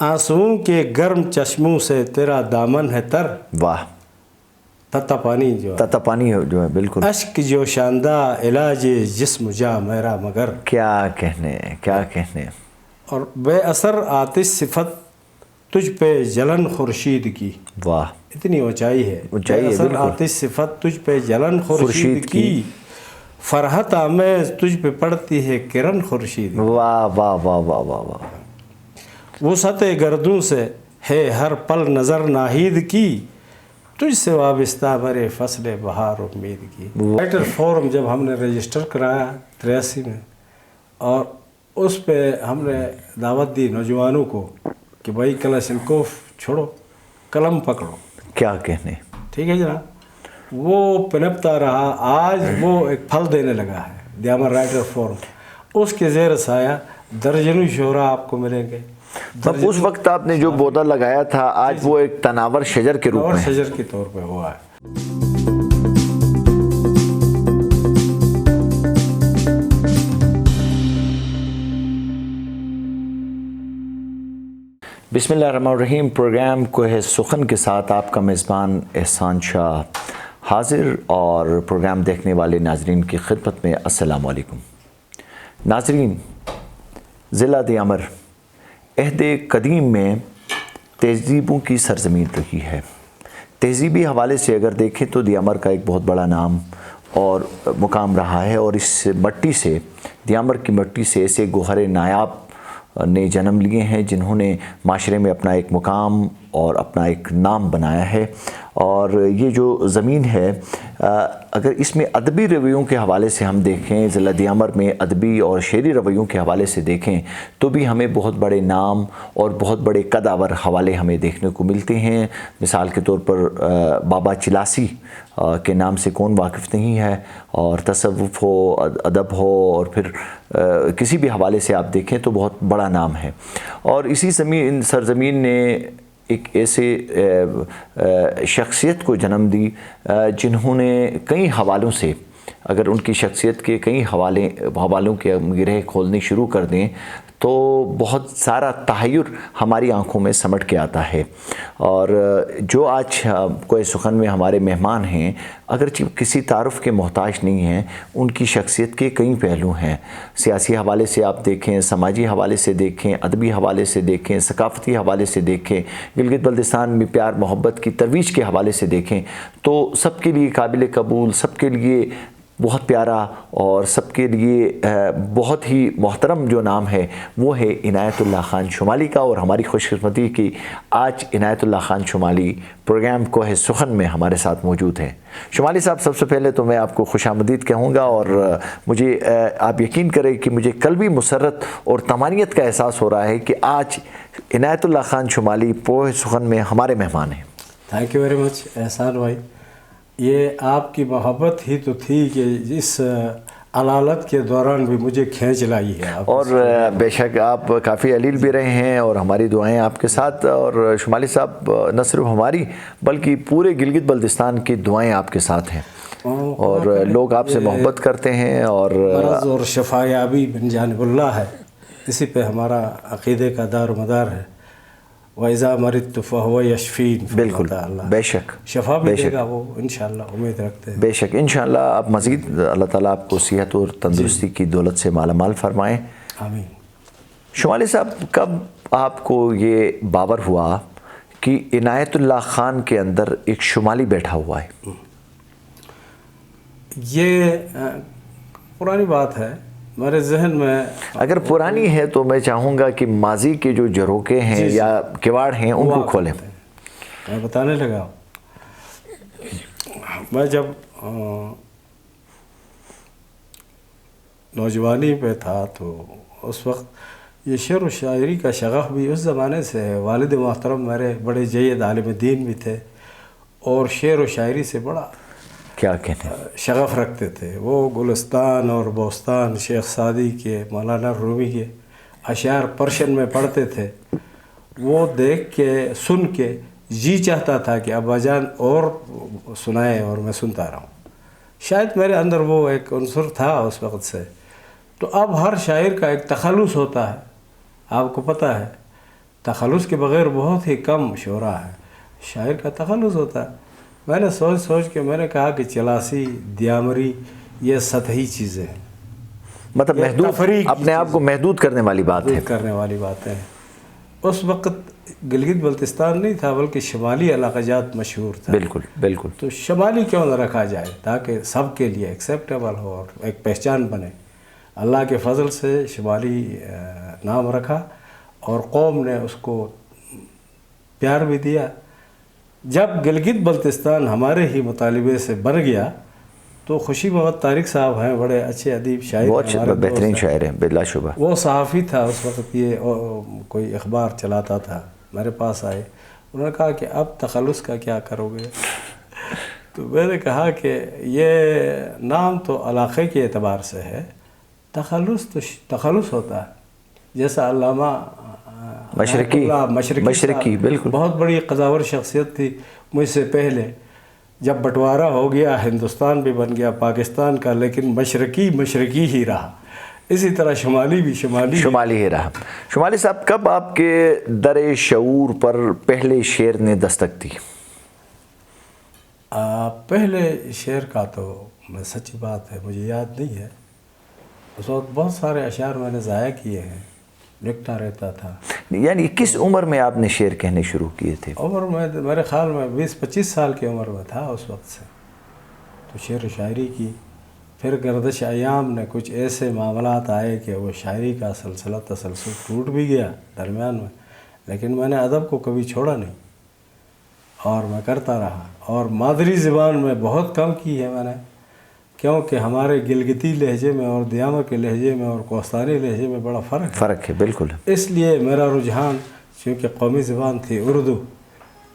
آنسوؤں کے گرم چشموں سے تیرا دامن ہے تر. واہ. تتا پانی جو ہے، تتا پانی جو ہے بالکل. اشک جو شاندہ علاج جسم جا میرا مگر. کیا کہنے، کیا کہنے. اور بے اثر آتش صفت تجھ پہ جلن خورشید کی. واہ. اتنی اونچائی ہے. اونچائی ہے بے اثر بالکل. آتش صفت تجھ پہ جلن خورشید کی. فرحت آمیز تجھ پہ پڑتی ہے کرن خورشید. واہ واہ واہ واہ واہ واہ. وسعت گردوں سے ہے ہر پل نظر ناہید کی. تجھ سے وابستہ برے فصل بہار امید کی. رائٹر فورم جب ہم نے رجسٹر کرایا 83 میں، اور اس پہ ہم نے دعوت دی نوجوانوں کو کہ بھائی کلاشنکوف چھوڑو، قلم پکڑو. کیا کہنے. ٹھیک ہے جناب. وہ پنپتا رہا، آج وہ ایک پھل دینے لگا ہے دیامر رائٹر فورم. اس کے زیر سایہ درجنوں شعراء آپ کو ملیں گے. اس وقت آپ نے جو پودا لگایا تھا آج وہ ایک تناور شجر کے روپ میں، شجر کے طور پہ ہوا ہے. بسم اللہ الرحمن الرحیم. پروگرام کوہ سخن کے ساتھ آپ کا میزبان احسان شاہ حاضر، اور پروگرام دیکھنے والے ناظرین کی خدمت میں السلام علیکم. ناظرین، ضلع دیامر عہد قدیم میں تہذیبوں کی سرزمین رہی ہے. تہذیبی حوالے سے اگر دیکھیں تو دیامر کا ایک بہت بڑا نام اور مقام رہا ہے، اور اس مٹی سے، دیامر کی مٹی سے ایسے گوہر نایاب نے جنم لیے ہیں جنہوں نے معاشرے میں اپنا ایک مقام اور اپنا ایک نام بنایا ہے. اور یہ جو زمین ہے، اگر اس میں ادبی رویوں کے حوالے سے ہم دیکھیں، ضلع دیامر میں ادبی اور شعری رویوں کے حوالے سے دیکھیں تو بھی ہمیں بہت بڑے نام اور بہت بڑے قدآور حوالے ہمیں دیکھنے کو ملتے ہیں. مثال کے طور پر بابا چلاسی کے نام سے کون واقف نہیں ہے، اور تصوف ہو، ادب ہو، اور پھر کسی بھی حوالے سے آپ دیکھیں تو بہت بڑا نام ہے. اور اسی سرزمین نے ایک ایسے شخصیت کو جنم دی جنہوں نے کئی حوالوں سے، اگر ان کی شخصیت کے کئی حوالوں کے گرہ کھولنے شروع کر دیں تو بہت سارا تحیر ہماری آنکھوں میں سمٹ کے آتا ہے. اور جو آج کوہ سخن میں ہمارے مہمان ہیں، اگرچہ کسی تعارف کے محتاج نہیں ہیں، ان کی شخصیت کے کئی پہلو ہیں. سیاسی حوالے سے آپ دیکھیں، سماجی حوالے سے دیکھیں، ادبی حوالے سے دیکھیں، ثقافتی حوالے سے دیکھیں، گلگت بلتستان میں پیار محبت کی ترویج کے حوالے سے دیکھیں، تو سب کے لیے قابل قبول، سب کے لیے بہت پیارا، اور سب کے لیے بہت ہی محترم جو نام ہے وہ ہے عنایت اللہ خان شمالی کا. اور ہماری خوش قسمتی کی آج عنایت اللہ خان شمالی پروگرام کوہ سخن میں ہمارے ساتھ موجود ہیں. شمالی صاحب، سب سے پہلے تو میں آپ کو خوش آمدید کہوں گا، اور مجھے آپ یقین کریں کہ مجھے قلبی مسرت اور طمانینت کا احساس ہو رہا ہے کہ آج عنایت اللہ خان شمالی کوہ سخن میں ہمارے مہمان ہیں. تھینک یو ویری مچ احسان بھائی. یہ آپ کی محبت ہی تو تھی کہ اس علالت کے دوران بھی مجھے کھینچ لائی ہے. اور بے شک آپ کافی علیل بھی رہے ہیں، اور ہماری دعائیں آپ کے ساتھ. اور شمالی صاحب، نہ صرف ہماری بلکہ پورے گلگت بلتستان کی دعائیں آپ کے ساتھ ہیں، اور لوگ آپ سے محبت کرتے ہیں. اور مرض اور شفا یابی من جانب اللہ ہے، اسی پہ ہمارا عقیدے کا دار و مدار ہے. وَإِذَا مَرِضْتُ فَهُوَ يَشْفِينِ. بالکل، بے شک شفا بھی دے گا وہ انشاءاللہ، امید رکھتے ہیں. بے شک انشاءاللہ. آپ مزید اللہ تعالیٰ آپ کو صحت اور تندرستی کی دولت سے مالا مال فرمائیں. آمین. شمالی صاحب، کب آپ کو یہ باور ہوا کہ عنایت اللہ خان کے اندر ایک شمالی بیٹھا ہوا ہے؟ یہ پرانی بات ہے میرے ذہن میں. اگر پرانی ہے تو میں چاہوں گا کہ ماضی کے جو جھروکے ہیں یا کواڑ ہیں ان کو کھولیں. میں بتانے لگا. میں جب نوجوانی پہ تھا تو اس وقت یہ شعر و شاعری کا شغف بھی اس زمانے سے ہے. والد محترم میرے بڑے جید عالم دین بھی تھے، اور شعر و شاعری سے بڑا کیا کہتے ہیں شغف رکھتے تھے. وہ گلستان اور بوستان شیخ سعدی کے، مولانا رومی کے اشعار پرشن میں پڑھتے تھے. وہ دیکھ کے سن کے جی چاہتا تھا کہ ابا جان اور سنائے، اور میں سنتا رہا ہوں. شاید میرے اندر وہ ایک عنصر تھا اس وقت سے. تو اب ہر شاعر کا ایک تخلص ہوتا ہے، آپ کو پتہ ہے. تخلص کے بغیر بہت ہی کم شعرا ہے، شاعر کا تخلص ہوتا ہے۔ میں نے سوچ کے میں نے کہا کہ چلاسی، دیامری یہ سطحی چیزیں ہیں، مطلب یہ محدود، تفریح کی اپنے آپ کو محدود کرنے والی بات ہے۔ محدود کرنے والی باتیں ہیں۔ اس وقت گلگت بلتستان نہیں تھا بلکہ شمالی علاقہ جات مشہور تھا، بالکل بالکل۔ تو شمالی کیوں نہ رکھا جائے تاکہ سب کے لیے ایکسیپٹیبل ہو اور ایک پہچان بنے۔ اللہ کے فضل سے شمالی نام رکھا اور قوم نے اس کو پیار بھی دیا۔ جب گلگت بلتستان ہمارے ہی مطالبے سے بن گیا تو خوشی محمد طارق صاحب ہیں، بڑے اچھے ادیب شاعر، بہت بہترین شاعر ہیں بلا شبہ۔ وہ صحافی تھا اس وقت، یہ کوئی اخبار چلاتا تھا، میرے پاس آئے، انہوں نے کہا کہ اب تخلص کا کیا کرو گے؟ تو میں نے کہا کہ یہ نام تو علاقے کے اعتبار سے ہے، تخلص تو تخلص ہوتا ہے، جیسا علامہ مشرقی بالکل بہت بڑی قضاور شخصیت تھی مجھ سے پہلے، جب بٹوارہ ہو گیا ہندوستان بھی بن گیا پاکستان کا، لیکن مشرقی ہی رہا، اسی طرح شمالی بھی شمالی ہی رہا۔ شمالی صاحب، کب آپ کے در شعور پر پہلے شعر نے دستک دی؟ پہلے شعر کا تو میں سچی بات ہے مجھے یاد نہیں ہے، اس وقت بہت سارے اشعار میں نے ضائع کیے ہیں، لکھتا رہتا تھا۔ یعنی کس عمر میں آپ نے شعر کہنے شروع کیے تھے؟ عمر میں میرے خیال میں 20-25 سال کی عمر میں تھا اس وقت سے، تو شعر و شاعری کی۔ پھر گردش ایام نے کچھ ایسے معاملات آئے کہ وہ شاعری کا سلسلہ تسلسل ٹوٹ بھی گیا درمیان میں، لیکن میں نے ادب کو کبھی چھوڑا نہیں اور میں کرتا رہا، اور مادری زبان میں بہت کم کی ہے میں نے، کیونکہ ہمارے گلگتی لہجے میں اور دیامر کے لہجے میں اور کوستانی لہجے میں بڑا فرق ہے بالکل۔ اس لیے میرا رجحان، چونکہ قومی زبان تھی اردو،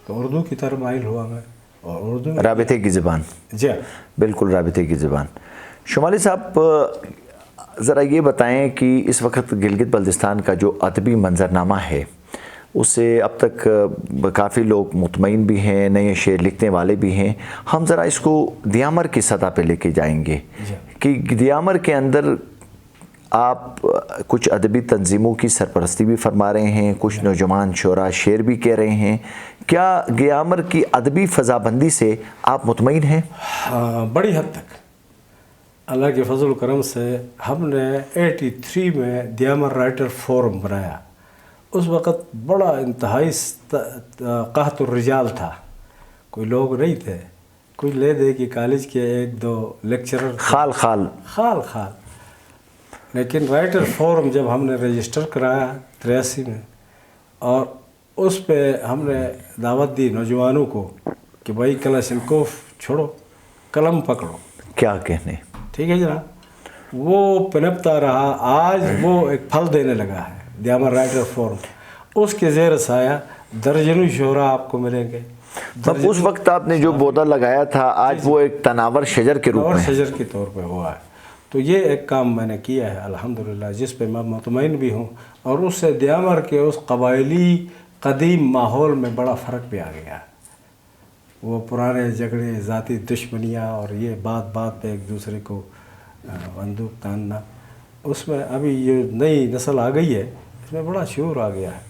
تو اردو کی طرف مائل ہوا میں، اور اردو رابطے کی زبان، جی بالکل رابطے کی زبان۔ شمالی صاحب، ذرا یہ بتائیں کہ اس وقت گلگت بلتستان کا جو ادبی منظرنامہ ہے اس سے اب تک کافی لوگ مطمئن بھی ہیں، نئے شعر لکھنے والے بھی ہیں۔ ہم ذرا اس کو دیامر کی سطح پہ لے کے جائیں گے کہ دیامر کے اندر آپ کچھ ادبی تنظیموں کی سرپرستی بھی فرما رہے ہیں، کچھ نوجوان شعراء شعر بھی کہہ رہے ہیں، کیا دیامر کی ادبی فضا بندی سے آپ مطمئن ہیں؟ ہاں، بڑی حد تک اللہ کے فضل و کرم سے۔ ہم نے 83 میں دیامر رائٹر فورم بنایا، اس وقت بڑا انتہائی قحط الرجال تھا، کوئی لوگ نہیں تھے، کوئی لے دے کہ کالج کے 1-2 لیکچرر خال لیکن رائٹر فورم جب ہم نے رجسٹر کرایا 83 میں، اور اس پہ ہم نے دعوت دی نوجوانوں کو کہ بھائی کلاشنکوف چھوڑو، قلم پکڑو، کیا کہنے، ٹھیک ہے جناب، وہ پنپتا رہا، آج وہ ایک پھل دینے لگا ہے دیامر رائٹر فورم۔ اس کے زیر سایہ درجنوں شعراء آپ کو ملیں گے۔ اس وقت آپ نے جو پودا لگایا تھا آج وہ ایک تناور شجر کے روپ میں، شجر کے طور پہ ہوا ہے، تو یہ ایک کام میں نے کیا ہے الحمدللہ، جس پہ میں مطمئن بھی ہوں، اور اس سے دیامر کے اس قبائلی قدیم ماحول میں بڑا فرق بھی آ گیا ہے۔ وہ پرانے جھگڑے، ذاتی دشمنیاں، اور یہ بات پہ ایک دوسرے کو بندوق تاننا، اس میں ابھی یہ نئی نسل آ گئی ہے، اس میں بڑا شعور آ گیا ہے۔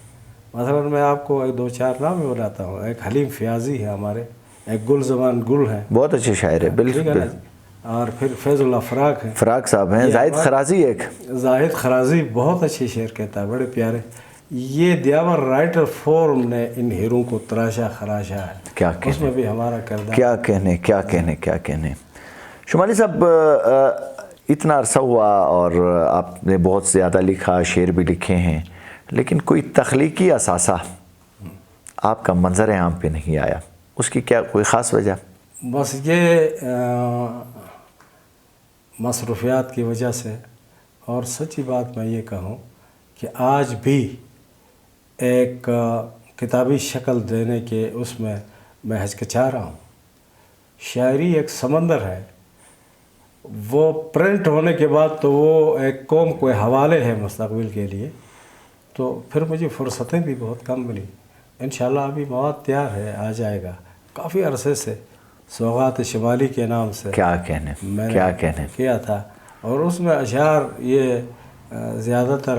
مثلا میں آپ کو 2-4 نام بتاتا ہوں، ایک حلیم فیاضی ہے ہمارے، ایک گل زبان گل ہے، بہت اچھے شاعر ہے بالکل، اور پھر فیض اللہ فراق ہیں، فراق صاحب ہیں، زاہد خرازی بہت اچھے شعر کہتا ہے، بڑے پیارے۔ یہ دیامر رائٹر فورم نے ان ہیروں کو تراشا خراشا ہے، کیا کہنے، اس میں بھی ہمارا کردار، کیا کہنے۔ شمالی صاحب، اتنا عرصہ ہوا اور آپ نے بہت زیادہ لکھا، شعر بھی لکھے ہیں، لیکن کوئی تخلیقی اثاثہ آپ کا منظر عام پہ نہیں آیا، اس کی کیا کوئی خاص وجہ؟ بس یہ مصروفیات کی وجہ سے، اور سچی بات میں یہ کہوں کہ آج بھی ایک کتابی شکل دینے کے اس میں ہچکچا رہا ہوں۔ شاعری ایک سمندر ہے، وہ پرنٹ ہونے کے بعد تو وہ ایک قوم کو حوالے ہے مستقبل کے لیے، تو پھر مجھے فرصتیں بھی بہت کم ملی۔ انشاءاللہ ابھی مواد تیار ہے، آ جائے گا، کافی عرصے سے سوغات شمالی کے نام سے کیا کہنے میں نے کیا تھا، اور اس میں اشعار یہ زیادہ تر